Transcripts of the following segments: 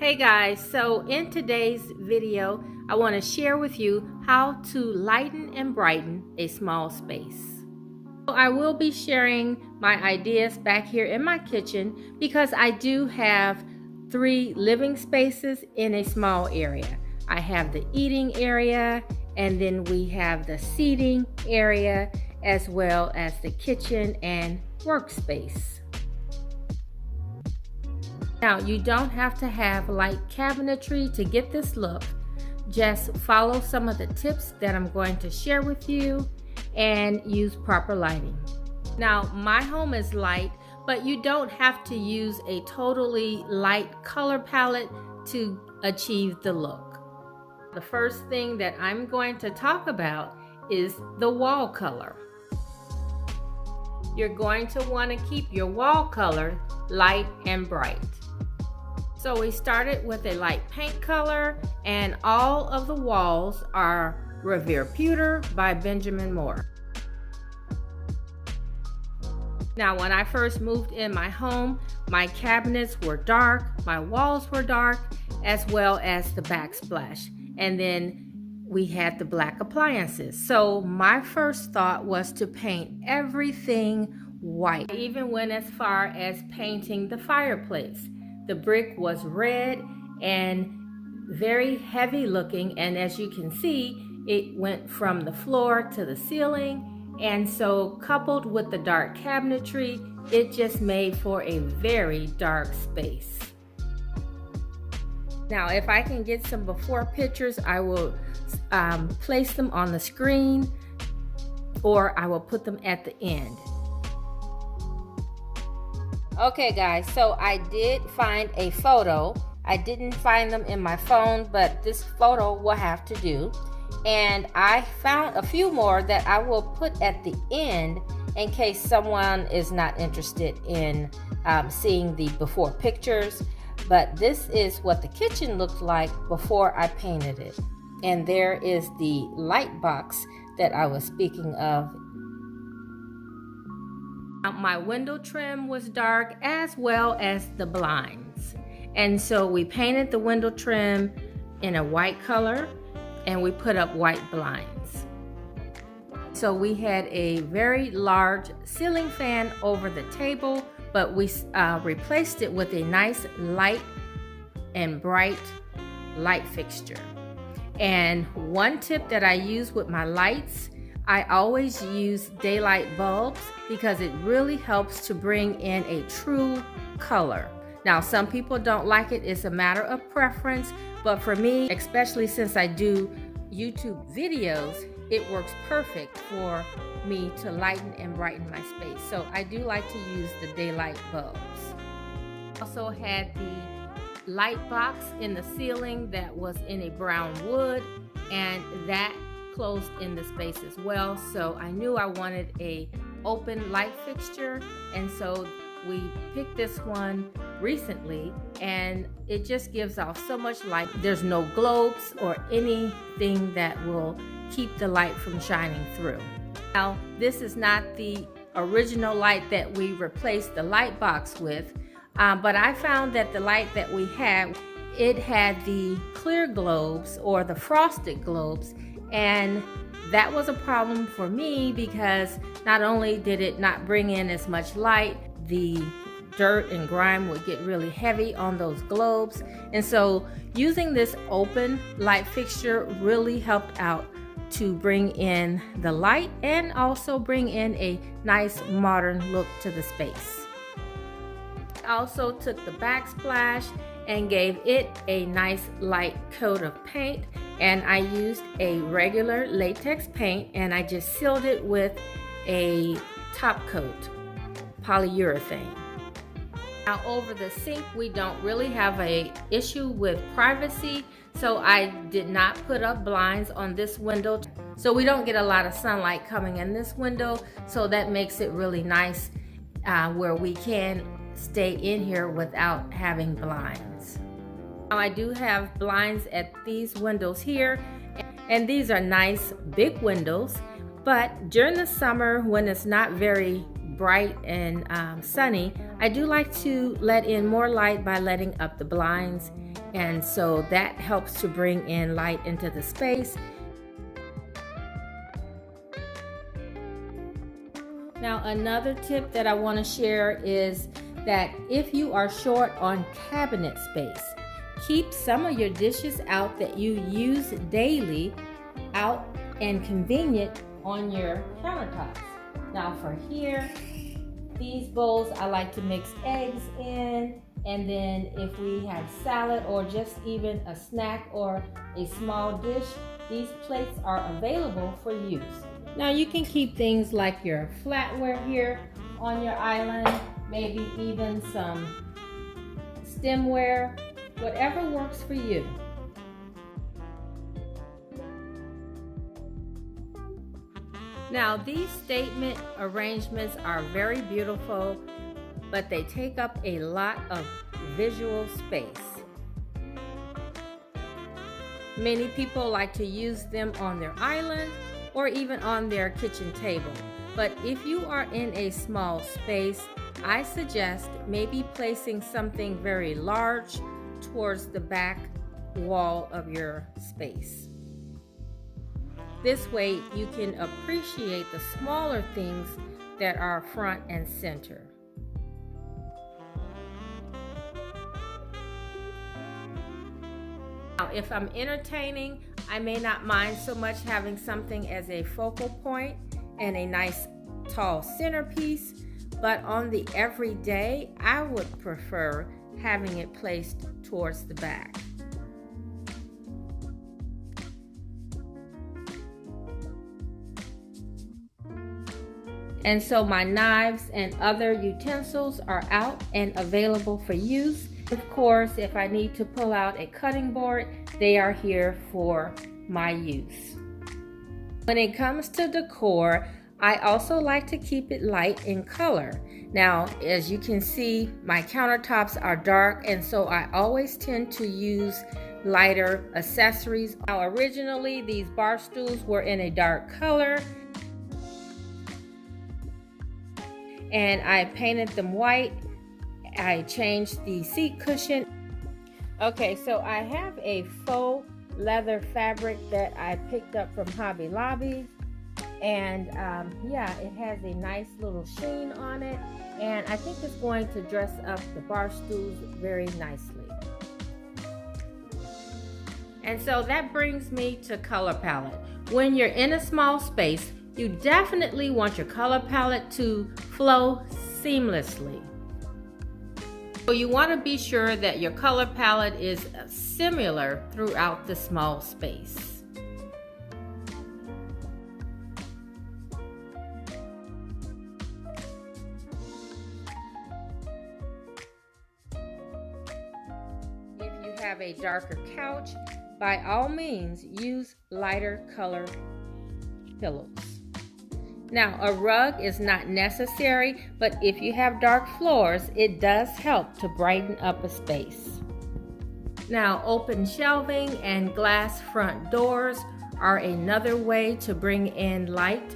Hey guys, so in today's video, I want to share with you how to lighten and brighten a small space. I will be sharing my ideas back here in my kitchen because I do have 3 living spaces in a small area. I have the eating area, and then we have the seating area, as well as the kitchen and workspace. Now, you don't have to have light cabinetry to get this look. Just follow some of the tips that I'm going to share with you and use proper lighting. Now, my home is light, but you don't have to use a totally light color palette to achieve the look. The first thing that I'm going to talk about is the wall color. You're going to want to keep your wall color light and bright. So we started with a light paint color, and all of the walls are Revere Pewter by Benjamin Moore. Now, when I first moved in my home, my cabinets were dark, my walls were dark, as well as the backsplash. And then we had the black appliances. So my first thought was to paint everything white. I even went as far as painting the fireplace. The brick was red and very heavy looking, and as you can see, it went from the floor to the ceiling, and so coupled with the dark cabinetry, it just made for a very dark space. Now, if I can get some before pictures, I will place them on the screen, or I will put them at the end. Okay guys, so I did find a photo. I didn't find them in my phone, but this photo will have to do. And I found a few more that I will put at the end in case someone is not interested in seeing the before pictures. But this is what the kitchen looked like before I painted it. And there is the light box that I was speaking of. My window trim was dark, as well as the blinds. And so we painted the window trim in a white color, and we put up white blinds. So we had a very large ceiling fan over the table, but we replaced it with a nice light and bright light fixture. And one tip that I use with my lights, I always use daylight bulbs because it really helps to bring in a true color. Now, some people don't like it. It's a matter of preference, but for me, especially since I do YouTube videos, it works perfect for me to lighten and brighten my space. So I do like to use the daylight bulbs. Also had the light box in the ceiling that was in a brown wood, and that closed in the space as well. So I knew I wanted a open light fixture, and so we picked this one recently, and it just gives off so much light. There's no globes or anything that will keep the light from shining through. Now, this is not the original light that we replaced the light box with, but I found that the light that we had, it had the clear globes or the frosted globes, and that was a problem for me because not only did it not bring in as much light, the dirt and grime would get really heavy on those globes. And so using this open light fixture really helped out to bring in the light and also bring in a nice modern look to the space. I also took the backsplash and gave it a nice light coat of paint, and I used a regular latex paint, and I just sealed it with a top coat polyurethane. Now, over the sink, we don't really have an issue with privacy, so I did not put up blinds on this window, so we don't get a lot of sunlight coming in this window, so that makes it really nice where we can stay in here without having blinds. Now, I do have blinds at these windows here, and these are nice big windows, but during the summer when it's not very bright and sunny, I do like to let in more light by letting up the blinds And so that helps to bring in light into the space. Now, another tip that I want to share is that if you are short on cabinet space, keep some of your dishes out that you use daily out and convenient on your countertops. Now for here, these bowls I like to mix eggs in, and then if we have salad or just even a snack or a small dish, these plates are available for use. Now you can keep things like your flatware here on your island, maybe even some stemware, whatever works for you. Now these statement arrangements are very beautiful, but they take up a lot of visual space. Many people like to use them on their island or even on their kitchen table. But if you are in a small space, I suggest maybe placing something very large towards the back wall of your space. This way you can appreciate the smaller things that are front and center. Now, if I'm entertaining, I may not mind so much having something as a focal point and a nice tall centerpiece, but on the everyday, I would prefer having it placed towards the back. And so my knives and other utensils are out and available for use. Of course, if I need to pull out a cutting board, they are here for my use. When it comes to decor, I also like to keep it light in color. Now, as you can see, my countertops are dark, and so I always tend to use lighter accessories. Now, originally, these bar stools were in a dark color, and I painted them white. I changed the seat cushion. Okay, so I have a faux leather fabric that I picked up from Hobby Lobby, and yeah, it has a nice little sheen on it, and I think it's going to dress up the bar stools very nicely. And so that brings me to color palette. When you're in a small space, you definitely want your color palette to flow seamlessly. So you want to be sure that your color palette is similar throughout the small space. If you have a darker couch, by all means use lighter color pillows. Now, a rug is not necessary, but if you have dark floors, it does help to brighten up a space. Now, open shelving and glass front doors are another way to bring in light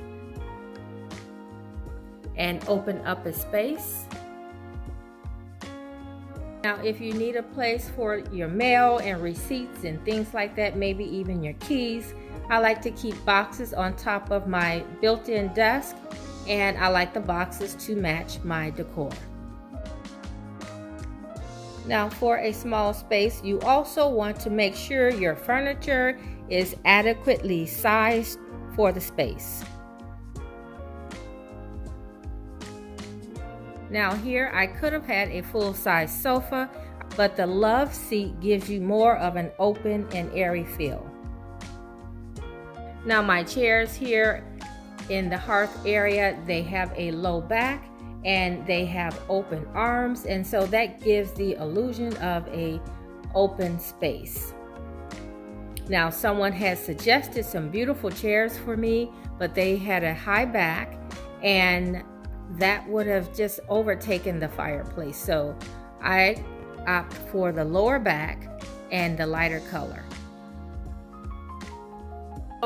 and open up a space. Now, if you need a place for your mail and receipts and things like that, maybe even your keys, I like to keep boxes on top of my built-in desk, and I like the boxes to match my decor. Now, for a small space, you also want to make sure your furniture is adequately sized for the space. Now here, I could have had a full-size sofa, but the love seat gives you more of an open and airy feel. Now my chairs here in the hearth area, they have a low back and they have open arms, and so that gives the illusion of a open space. Now someone has suggested some beautiful chairs for me, but they had a high back and that would have just overtaken the fireplace, so I opt for the lower back and the lighter color.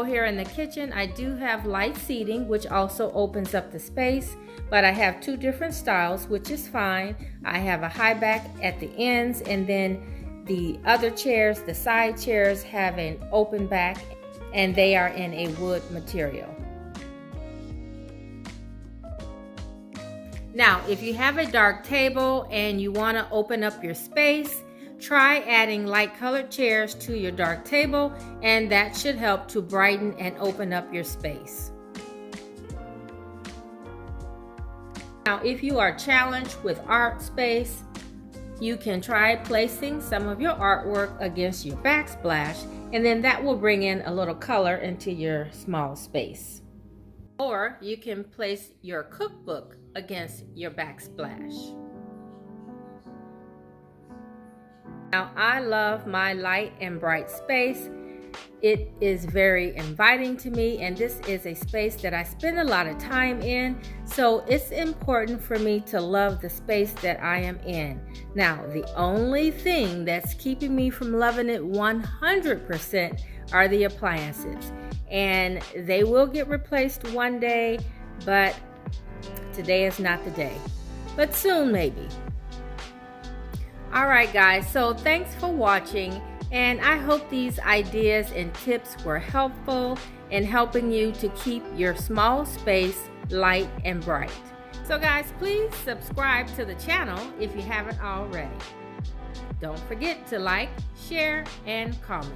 Here in the kitchen, I do have light seating, which also opens up the space, but I have two different styles, which is fine. I have a high back at the ends, and then The other chairs, the side chairs, have an open back and they are in a wood material. Now, if you have a dark table and you want to open up your space, try adding light colored chairs to your dark table, and that should help to brighten and open up your space. Now, if you are challenged with art space, you can try placing some of your artwork against your backsplash, and then that will bring in a little color into your small space. Or you can place your cookbook against your backsplash. Now, I love my light and bright space. It is very inviting to me, and this is a space that I spend a lot of time in, so it's important for me to love the space that I am in. Now, the only thing that's keeping me from loving it 100% are the appliances, and they will get replaced one day, but today is not the day, but soon maybe. Alright guys, so thanks for watching, and I hope these ideas and tips were helpful in helping you to keep your small space light and bright. So guys, please subscribe to the channel if you haven't already. Don't forget to like, share, and comment.